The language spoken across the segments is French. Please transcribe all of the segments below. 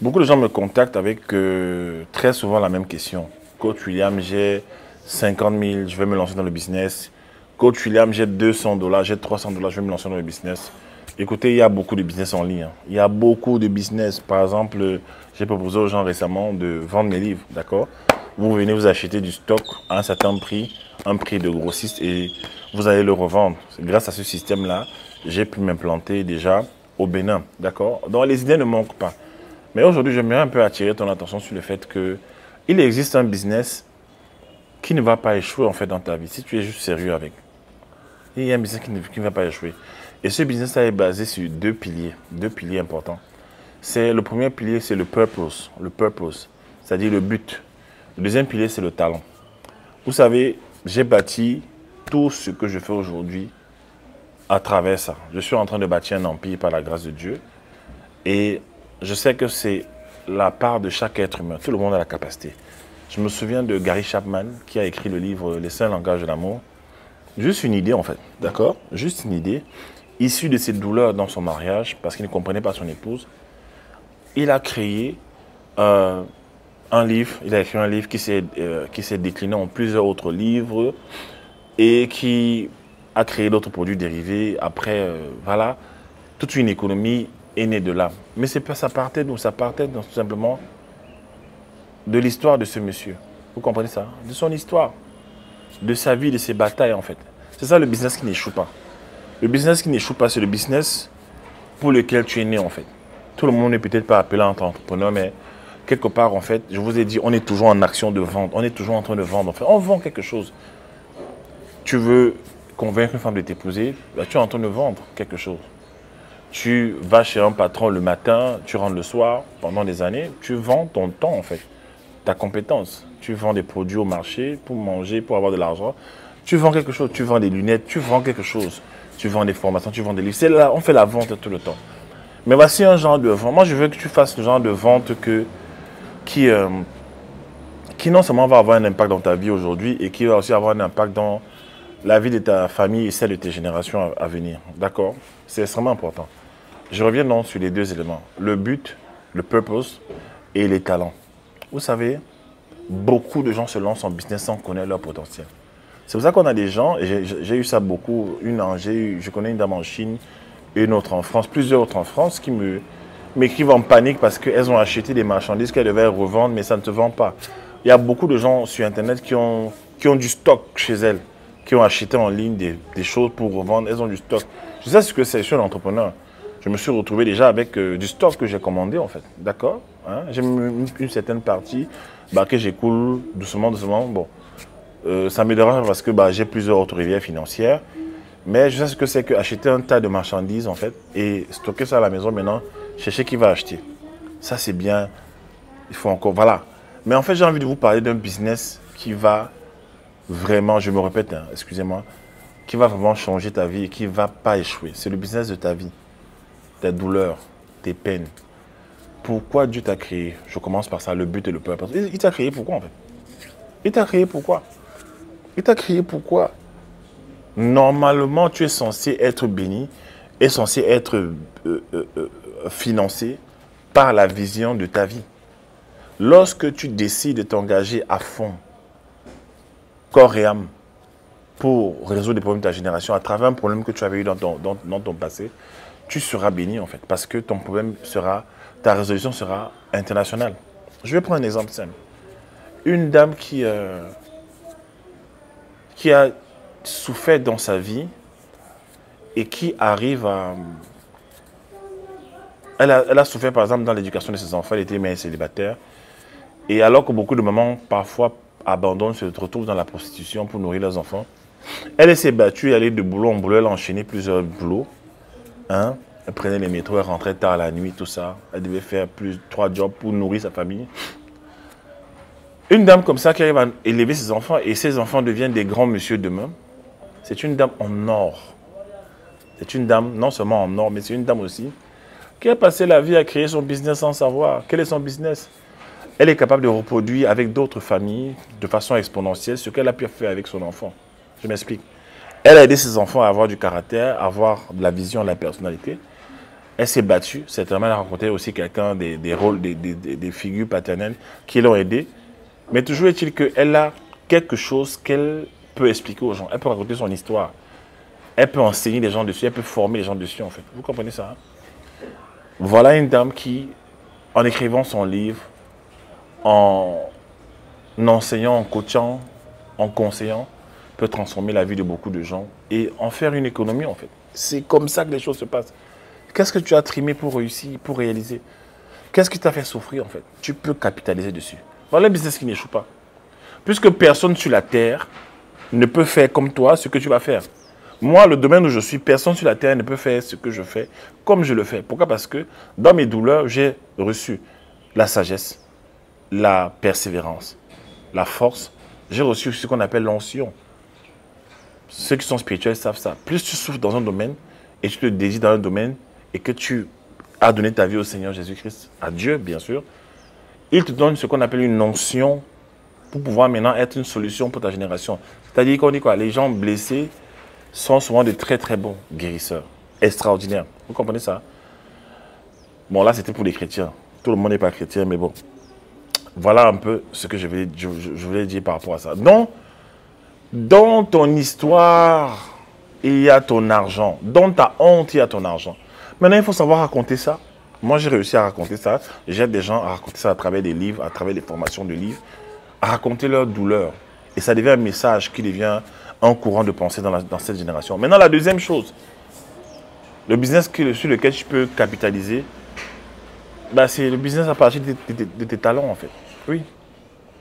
Beaucoup de gens me contactent avec très souvent la même question. Coach William, j'ai 50 000, je vais me lancer dans le business. Coach William, j'ai 200 dollars, j'ai 300 dollars, je vais me lancer dans le business. Écoutez, il y a beaucoup de business en ligne, hein. Il y a beaucoup de business. Par exemple, j'ai proposé aux gens récemment de vendre mes livres, d'accord? Vous venez vous acheter du stock à un certain prix, un prix de grossiste, et vous allez le revendre. Grâce à ce système-là, j'ai pu m'implanter déjà au Bénin, d'accord? Donc les idées ne manquent pas. Mais aujourd'hui, j'aimerais un peu attirer ton attention sur le fait que il existe un business qui ne va pas échouer en fait dans ta vie si tu es juste sérieux avec. Il y a un business qui ne va pas échouer. Et ce business-là est basé sur deux piliers importants. C'est le premier pilier, c'est le purpose, c'est-à-dire le but. Le deuxième pilier, c'est le talent. Vous savez, j'ai bâti tout ce que je fais aujourd'hui à travers ça. Je suis en train de bâtir un empire par la grâce de Dieu. Et je sais que c'est la part de chaque être humain. Tout le monde a la capacité. Je me souviens de Gary Chapman qui a écrit le livre Les 5 langages de l'amour. Juste une idée en fait, d'accord? Juste une idée. Issue de ses douleurs dans son mariage, parce qu'il ne comprenait pas son épouse, il a créé un livre, il a écrit un livre qui s'est décliné en plusieurs autres livres et qui a créé d'autres produits dérivés. Après, voilà, toute une économie est née de là. Mais ça partait d'où? Ça partait tout simplement de l'histoire de ce monsieur. Vous comprenez ça? De son histoire, de sa vie, de ses batailles en fait. C'est ça le business qui n'échoue pas. Le business qui n'échoue pas, c'est le business pour lequel tu es né en fait. Tout le monde n'est peut-être pas appelé en tant qu'entrepreneur, mais quelque part en fait, je vous ai dit, on est toujours en action de vente. On est toujours en train de vendre. En fait, on vend quelque chose. Tu veux convaincre une femme de t'épouser, bah, tu es en train de vendre quelque chose. Tu vas chez un patron le matin, tu rentres le soir, pendant des années, tu vends ton temps en fait, ta compétence. Tu vends des produits au marché pour manger, pour avoir de l'argent. Tu vends quelque chose, tu vends des lunettes, tu vends quelque chose. Tu vends des formations, tu vends des livres. C'est là, on fait la vente tout le temps. Mais voici un genre de vente. Moi, je veux que tu fasses ce genre de vente qui non seulement va avoir un impact dans ta vie aujourd'hui et qui va aussi avoir un impact dans la vie de ta famille et celle de tes générations à venir. D'accord? C'est extrêmement important. Je reviens donc sur les deux éléments. Le but, le purpose et les talents. Vous savez, beaucoup de gens se lancent en business sans connaître leur potentiel. C'est pour ça qu'on a des gens, et j'ai eu ça beaucoup, je connais une dame en Chine, une autre en France, plusieurs autres en France qui m'écrivent en panique parce qu'elles ont acheté des marchandises qu'elles devaient revendre, mais ça ne se vend pas. Il y a beaucoup de gens sur Internet qui ont du stock chez elles, qui ont acheté en ligne des choses pour revendre, elles ont du stock. Je sais ce que c'est, je suis un entrepreneur. Je me suis retrouvé déjà avec du stock que j'ai commandé en fait, d'accord, hein? J'ai une certaine partie que j'écoule doucement, doucement. Bon, ça me dérange parce que j'ai plusieurs autres rivières financières. Mais je sais ce que c'est qu'acheter un tas de marchandises en fait et stocker ça à la maison maintenant, chercher qui va acheter. Ça c'est bien, il faut encore, voilà. Mais en fait j'ai envie de vous parler d'un business qui va vraiment, je me répète, hein, excusez-moi, qui va vraiment changer ta vie et qui ne va pas échouer. C'est le business de ta vie, tes douleurs, tes peines. Pourquoi Dieu t'a créé? Je commence par ça, le but et le purpose. Il t'a créé pourquoi en fait? Il t'a créé pourquoi? Il t'a créé pourquoi? Normalement, tu es censé être béni et censé être financé par la vision de ta vie. Lorsque tu décides de t'engager à fond, corps et âme, pour résoudre les problèmes de ta génération à travers un problème que tu avais eu dans ton passé, tu seras béni en fait, parce que ton problème sera, ta résolution sera internationale. Je vais prendre un exemple simple. Une dame qui a souffert dans sa vie et qui arrive à... Elle a souffert par exemple dans l'éducation de ses enfants, elle était mère célibataire. Et alors que beaucoup de mamans parfois abandonnent, se retrouvent dans la prostitution pour nourrir leurs enfants, elle s'est battue, elle allait de boulot en boulot, elle a enchaîné plusieurs boulots. Hein? Elle prenait les métros, elle rentrait tard la nuit, tout ça. Elle devait faire 3 jobs pour nourrir sa famille. Une dame comme ça qui arrive à élever ses enfants et ses enfants deviennent des grands monsieur demain, c'est une dame en or. C'est une dame non seulement en or, mais c'est une dame aussi qui a passé la vie à créer son business sans savoir. Quel est son business? Elle est capable de reproduire avec d'autres familles de façon exponentielle ce qu'elle a pu faire avec son enfant. Je m'explique. Elle a aidé ses enfants à avoir du caractère, à avoir de la vision, de la personnalité. Elle s'est battue. Certainement, elle a rencontré aussi quelqu'un, des rôles, des figures paternelles qui l'ont aidée. Mais toujours est-il qu'elle a quelque chose qu'elle peut expliquer aux gens. Elle peut raconter son histoire. Elle peut enseigner les gens dessus. Elle peut former les gens dessus, en fait. Vous comprenez ça, hein? Voilà une dame qui, en écrivant son livre, en enseignant, en coachant, en conseillant, peut transformer la vie de beaucoup de gens et en faire une économie, en fait. C'est comme ça que les choses se passent. Qu'est-ce que tu as trimé pour réussir, pour réaliser? Qu'est-ce qui t'a fait souffrir, en fait? Tu peux capitaliser dessus. Voilà un business qui n'échoue pas. Puisque personne sur la terre ne peut faire comme toi ce que tu vas faire. Moi, le domaine où je suis, personne sur la terre ne peut faire ce que je fais comme je le fais. Pourquoi? Parce que dans mes douleurs, j'ai reçu la sagesse, la persévérance, la force. J'ai reçu ce qu'on appelle l'onction. Ceux qui sont spirituels savent ça. Plus tu souffres dans un domaine et tu te désires dans un domaine et que tu as donné ta vie au Seigneur Jésus-Christ, à Dieu bien sûr, il te donne ce qu'on appelle une onction pour pouvoir maintenant être une solution pour ta génération. C'est-à-dire qu'on dit quoi? Les gens blessés sont souvent de très très bons guérisseurs, extraordinaires. Vous comprenez ça? Bon, là c'était pour les chrétiens. Tout le monde n'est pas chrétien, mais bon. Voilà un peu ce que je voulais dire par rapport à ça. Donc, dans ton histoire, il y a ton argent. Dans ta honte, il y a ton argent. Maintenant, il faut savoir raconter ça. Moi, j'ai réussi à raconter ça. J'aide des gens à raconter ça à travers des livres, à travers des formations de livres, à raconter leur douleur. Et ça devient un message qui devient un courant de pensée dans cette génération. Maintenant, la deuxième chose, le business sur lequel tu peux capitaliser, bah, c'est le business à partir de tes talents, en fait. Oui.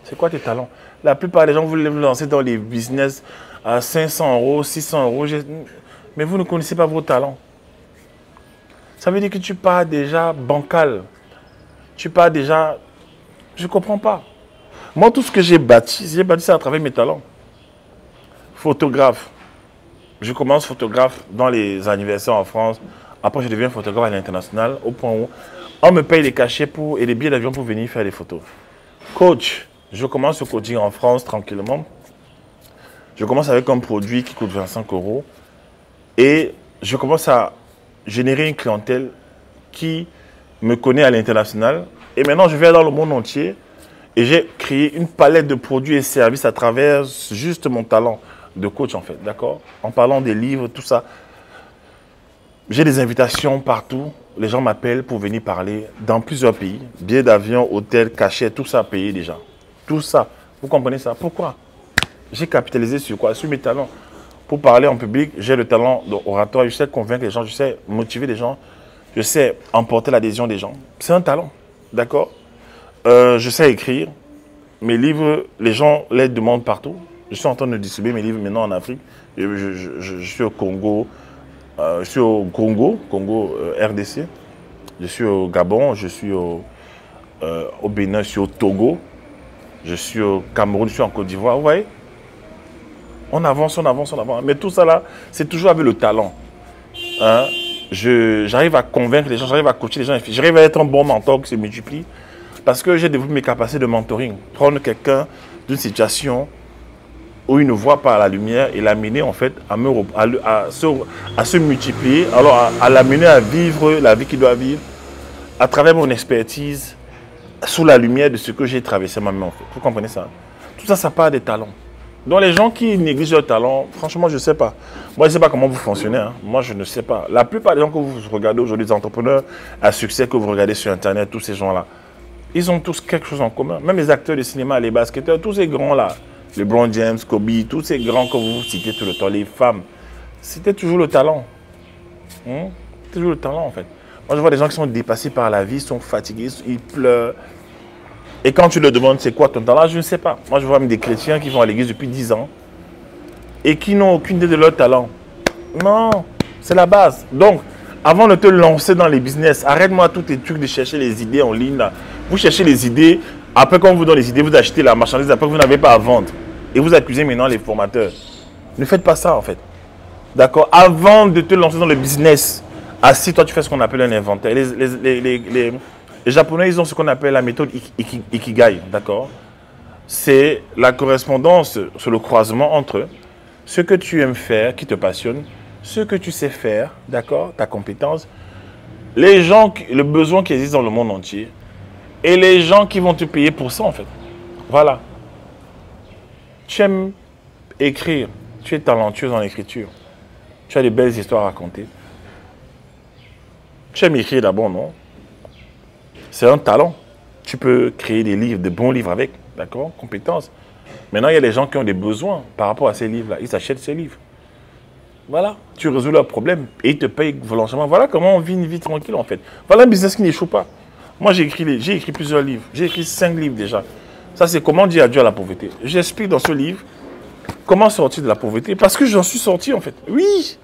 C'est quoi tes talents? La plupart des gens veulent vous lancer dans les business à 500 euros, 600 euros, mais vous ne connaissez pas vos talents. Ça veut dire que tu pars déjà bancal. Tu pars déjà... Je ne comprends pas. Moi, tout ce que j'ai bâti ça à travers mes talents. Photographe. Je commence photographe dans les anniversaires en France. Après, je deviens photographe à l'international, au point où on me paye les cachets et les billets d'avion pour venir faire des photos. Coach. Je commence le coaching en France tranquillement. Je commence avec un produit qui coûte 25 euros. Et je commence à générer une clientèle qui me connaît à l'international. Et maintenant, je vais dans le monde entier. Et j'ai créé une palette de produits et services à travers juste mon talent de coach, en fait. D'accord? En parlant des livres, tout ça. J'ai des invitations partout. Les gens m'appellent pour venir parler dans plusieurs pays. Billets d'avion, hôtels, cachets, tout ça payé déjà. Tout ça. Vous comprenez ça? Pourquoi? J'ai capitalisé sur quoi? Sur mes talents. Pour parler en public, j'ai le talent d'oratoire. Je sais convaincre les gens, je sais motiver les gens. Je sais emporter l'adhésion des gens. C'est un talent. D'accord? Je sais écrire. Mes livres, les gens les demandent partout. Je suis en train de distribuer mes livres maintenant en Afrique. Je suis au Congo. Je suis au Congo, RDC. Je suis au Gabon. Je suis au Bénin. Je suis au Togo. Je suis au Cameroun. Je suis en Côte d'Ivoire. Vous voyez? On avance, on avance, on avance. Mais tout ça là, c'est toujours avec le talent. Hein? J'arrive à convaincre les gens, j'arrive à coacher les gens. J'arrive à être un bon mentor qui se multiplie. Parce que j'ai développé mes capacités de mentoring. Prendre quelqu'un d'une situation où il ne voit pas la lumière et l'amener en fait à se multiplier, alors à l'amener à vivre la vie qu'il doit vivre à travers mon expertise, sous la lumière de ce que j'ai traversé moi-même en fait. Vous comprenez ça? Tout ça, ça part des talents. Donc les gens qui négligent leurs talents, franchement, je ne sais pas. Moi, je ne sais pas comment vous fonctionnez. Hein. Moi, je ne sais pas. La plupart des gens que vous regardez aujourd'hui, des entrepreneurs à succès que vous regardez sur Internet, tous ces gens-là, ils ont tous quelque chose en commun. Même les acteurs de cinéma, les basketteurs, tous ces grands-là, LeBron James, Kobe, tous ces grands que vous citez tout le temps, les femmes, c'était toujours le talent. Toujours le talent, en fait. Moi, je vois des gens qui sont dépassés par la vie, sont fatigués, ils pleurent. Et quand tu leur demandes c'est quoi ton talent, je ne sais pas. Moi, je vois même des chrétiens qui vont à l'église depuis 10 ans et qui n'ont aucune idée de leur talent. Non, c'est la base. Donc, avant de te lancer dans les business, arrête-moi tous tes trucs de chercher les idées en ligne. Là. Vous cherchez les idées, après quand on vous donne les idées, vous achetez la marchandise, après vous n'avez pas à vendre. Et vous accusez maintenant les formateurs. Ne faites pas ça en fait. D'accord? Avant de te lancer dans le business, assis-toi, tu fais ce qu'on appelle un inventaire. Les Japonais, ils ont ce qu'on appelle la méthode Ikigai, d'accord? C'est la correspondance sur le croisement entre ce que tu aimes faire, qui te passionne, ce que tu sais faire, d'accord? Ta compétence, les gens, le besoin qui existe dans le monde entier et les gens qui vont te payer pour ça, en fait. Voilà. Tu aimes écrire, tu es talentueux en écriture, tu as des belles histoires à raconter. Tu aimes écrire d'abord, non? C'est un talent. Tu peux créer des livres, de bons livres avec, d'accord? Compétences. Maintenant, il y a des gens qui ont des besoins par rapport à ces livres-là. Ils achètent ces livres. Voilà, tu résous leurs problèmes et ils te payent volontairement. Voilà comment on vit une vie tranquille, en fait. Voilà un business qui n'échoue pas. Moi, j'ai écrit plusieurs livres. J'ai écrit 5 livres déjà. Ça, c'est comment dire adieu à la pauvreté. J'explique dans ce livre comment sortir de la pauvreté. Parce que j'en suis sorti, en fait. Oui,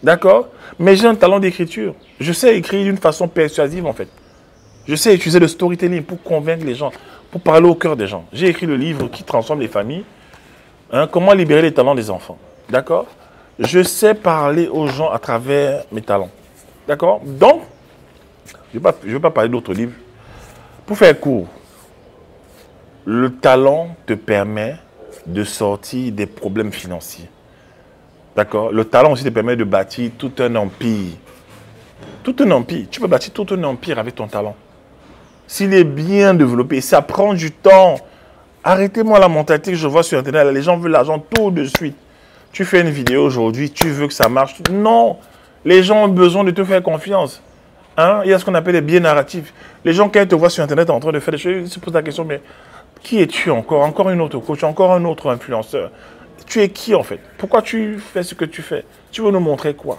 d'accord. Mais j'ai un talent d'écriture. Je sais écrire d'une façon persuasive, en fait. Je sais utiliser le storytelling pour convaincre les gens, pour parler au cœur des gens. J'ai écrit le livre qui transforme les familles. Hein, comment libérer les talents des enfants. D'accord. Je sais parler aux gens à travers mes talents. D'accord. Donc, je ne vais pas parler d'autres livres. Pour faire court, le talent te permet de sortir des problèmes financiers. D'accord. Le talent aussi te permet de bâtir tout un empire. Tout un empire. Tu peux bâtir tout un empire avec ton talent. S'il est bien développé, ça prend du temps. Arrêtez-moi la mentalité que je vois sur Internet. Les gens veulent l'argent tout de suite. Tu fais une vidéo aujourd'hui, tu veux que ça marche. Non. Les gens ont besoin de te faire confiance. Hein? Il y a ce qu'on appelle les biais narratifs. Les gens, quand ils te voient sur Internet en train de faire des choses, ils se posent la question, mais qui es-tu encore? Encore une autre coach, encore un autre influenceur. Tu es qui en fait? Pourquoi tu fais ce que tu fais? Tu veux nous montrer quoi?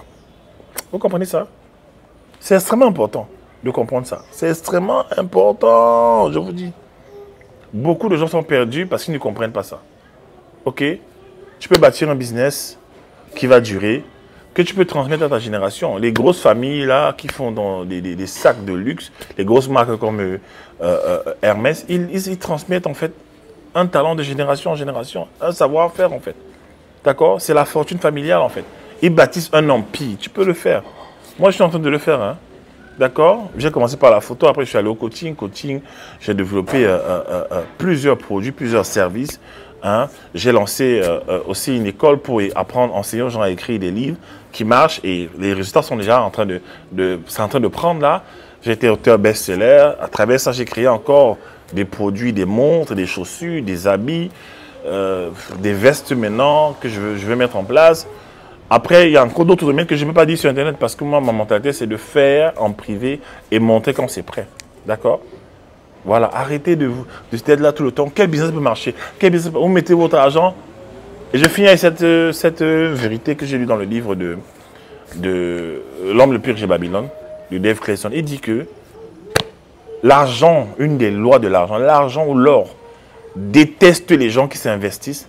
Vous comprenez ça? C'est extrêmement important de comprendre ça. C'est extrêmement important, je vous dis. Beaucoup de gens sont perdus parce qu'ils ne comprennent pas ça. Ok? Tu peux bâtir un business qui va durer, que tu peux transmettre à ta génération. Les grosses familles là qui font dans des sacs de luxe, les grosses marques comme Hermès, ils transmettent en fait un talent de génération en génération, un savoir-faire en fait. D'accord? C'est la fortune familiale en fait. Ils bâtissent un empire. Tu peux le faire. Moi, je suis en train de le faire. Hein? D'accord? J'ai commencé par la photo, après je suis allé au coaching. Coaching, j'ai développé plusieurs produits, plusieurs services. Hein? J'ai lancé aussi une école pour apprendre, enseigner aux gens à écrire des livres qui marchent et les résultats sont déjà en train c'est en train de prendre là. J'ai été auteur best-seller. À travers ça, j'ai créé encore des produits, des montres, des chaussures, des habits, des vestes maintenant que je vais mettre en place. Après, il y a encore d'autres domaines que je ne peux pas dire sur Internet parce que moi, ma mentalité, c'est de faire en privé et montrer quand c'est prêt. D'accord? Voilà, arrêtez de être là tout le temps. Quel business peut marcher? Quel business vous mettez votre argent? Et je finis avec cette vérité que j'ai lue dans le livre de L'homme le plus riche de Babylone, de Dave Clayson. Il dit que l'argent, une des lois de l'argent ou l'or, déteste les gens qui s'investissent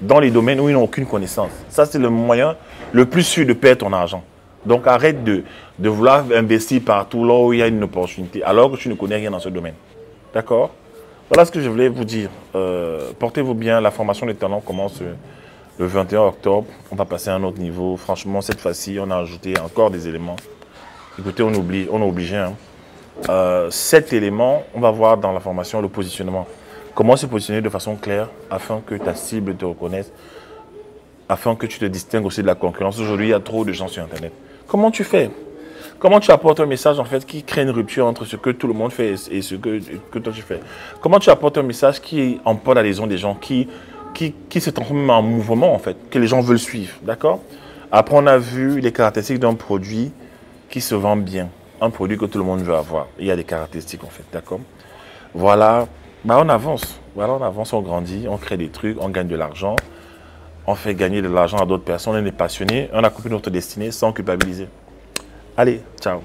dans les domaines où ils n'ont aucune connaissance. Ça, c'est le moyen le plus sûr de perdre ton argent. Donc, arrête de vouloir investir partout là où il y a une opportunité, alors que tu ne connais rien dans ce domaine. D'accord? Voilà ce que je voulais vous dire. Portez-vous bien. La formation des talents commence le 21 octobre. On va passer à un autre niveau. Franchement, cette fois-ci, on a ajouté encore des éléments. Écoutez, on est obligé. Hein. 7 éléments, on va voir dans la formation le positionnement. Comment se positionner de façon claire afin que ta cible te reconnaisse, afin que tu te distingues aussi de la concurrence. Aujourd'hui, il y a trop de gens sur Internet. Comment tu fais? Comment tu apportes un message en fait qui crée une rupture entre ce que tout le monde fait et ce que toi tu fais? Comment tu apportes un message qui emporte l'adhésion des gens, qui se transforme en mouvement en fait, que les gens veulent suivre, d'accord? Après, on a vu les caractéristiques d'un produit qui se vend bien, un produit que tout le monde veut avoir. Il y a des caractéristiques en fait, d'accord? Voilà. Bah on avance, voilà, on avance, on grandit, on crée des trucs, on gagne de l'argent, on fait gagner de l'argent à d'autres personnes, on est passionné, on accomplit notre destinée sans culpabiliser. Allez, ciao.